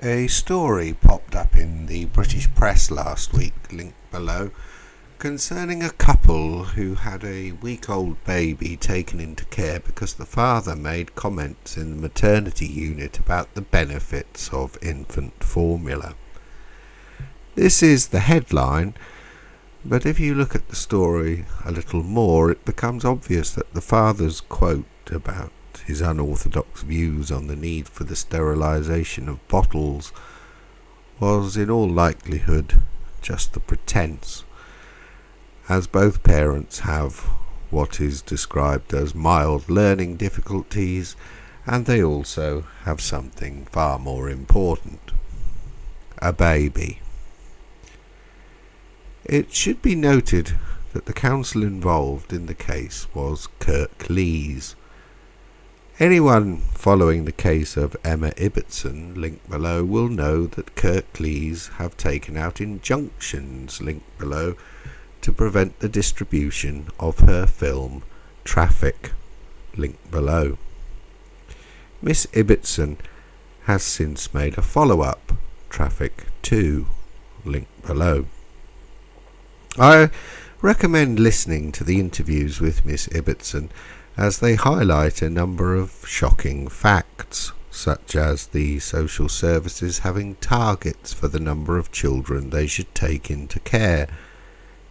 A story popped up in the British press last week, linked below, concerning a couple who had a week-old baby taken into care because the father made comments in the maternity unit about the benefits of infant formula. This is the headline, but if you look at the story a little more, it becomes obvious that the father's quote about his unorthodox views on the need for the sterilisation of bottles was in all likelihood just the pretense, as both parents have what is described as mild learning difficulties, and they also have something far more important: a baby. It should be noted that the counsel involved in the case was Kirk Lees. Anyone following the case of Emma Ibbotson, linked below, will know that Kirk Lees have taken out injunctions, linked below, to prevent the distribution of her film Traffic, linked below. Miss Ibbotson has since made a follow-up, Traffic 2, linked below. I recommend listening to the interviews with Miss Ibbotson, as they highlight a number of shocking facts, such as the social services having targets for the number of children they should take into care,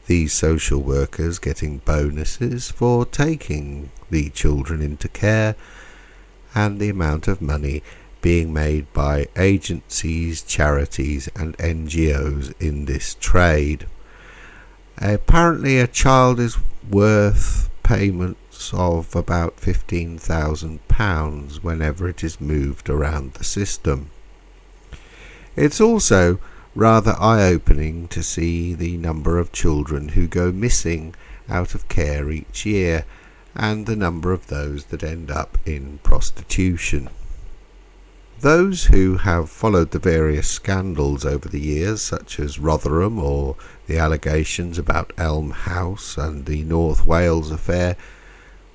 these social workers getting bonuses for taking the children into care, and the amount of money being made by agencies, charities and NGOs in this trade. Apparently a child is worth payments of about £15,000 whenever it is moved around the system. It's also rather eye-opening to see the number of children who go missing out of care each year, and the number of those that end up in prostitution. Those who have followed the various scandals over the years, such as Rotherham or the allegations about Elm House and the North Wales affair,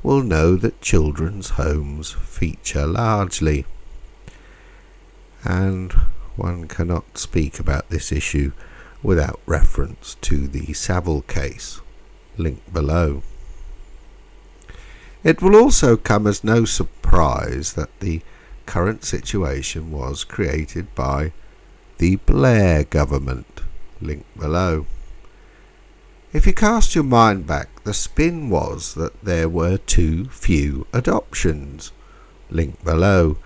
will know that children's homes feature largely. And one cannot speak about this issue without reference to the Savile case, linked below. It will also come as no surprise that the current situation was created by the Blair government, linked below. If you cast your mind back, the spin was that there were too few adoptions, linked below.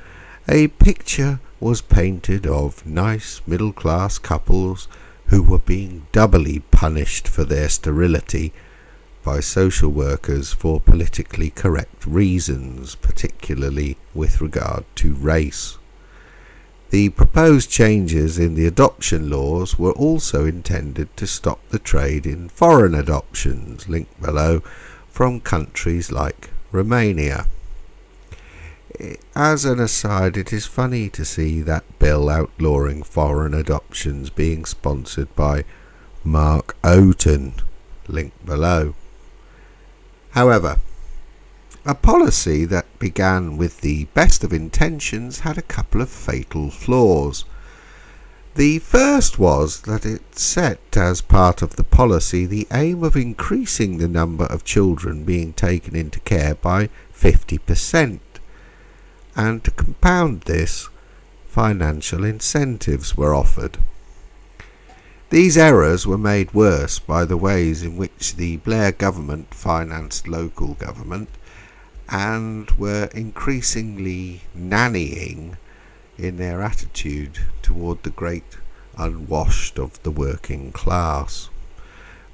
A picture was painted of nice middle-class couples who were being doubly punished for their sterility by social workers for politically correct reasons, particularly with regard to race. The proposed changes in the adoption laws were also intended to stop the trade in foreign adoptions, linked below, from countries like Romania. As an aside, it is funny to see that bill outlawing foreign adoptions being sponsored by Mark Oaten, linked below. However, a policy that began with the best of intentions had a couple of fatal flaws. The first was that it set as part of the policy the aim of increasing the number of children being taken into care by 50%, and to compound this, financial incentives were offered. These errors were made worse by the ways in which the Blair government financed local government, and were increasingly nannying in their attitude toward the great unwashed of the working class.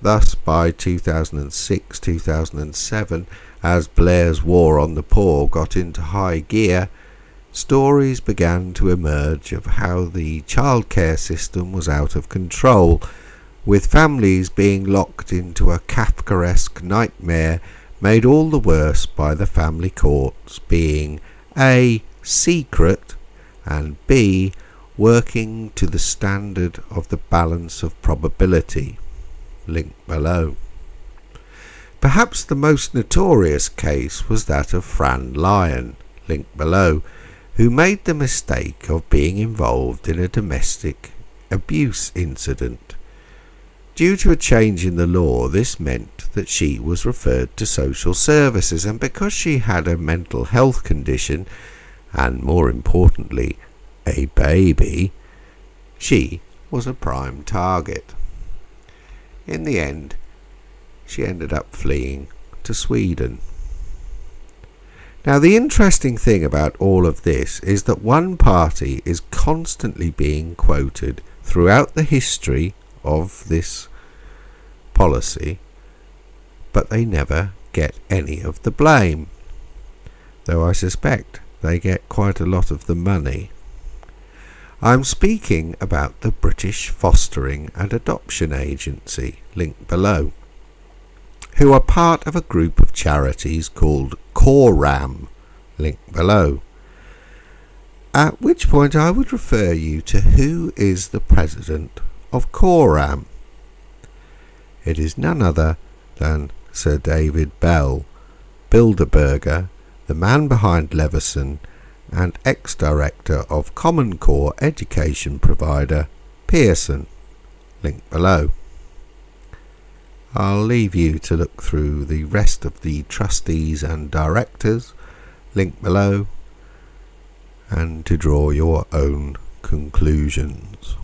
Thus, by 2006-2007, as Blair's war on the poor got into high gear, stories began to emerge of how the childcare system was out of control, with families being locked into a Kafkaesque nightmare made all the worse by the family courts being A. secret and B. working to the standard of the balance of probability, linked below. Perhaps the most notorious case was that of Fran Lyon, linked below, who made the mistake of being involved in a domestic abuse incident. Due to a change in the law, this meant that she was referred to social services, and because she had a mental health condition, and more importantly, a baby, she was a prime target. In the end, she ended up fleeing to Sweden. Now, the interesting thing about all of this is that one party is constantly being quoted throughout the history of this policy, but they never get any of the blame, though I suspect they get quite a lot of the money. I'm speaking about the British Fostering and Adoption Agency, linked below, who are part of a group of charities called CORAM, linked below. At which point I would refer you to who is the president of CORAM. It is none other than Sir David Bell, Bilderberger, the man behind Leveson, and ex-director of Common Core education provider Pearson, linked below. I'll leave you to look through the rest of the trustees and directors, linked below, and to draw your own conclusions.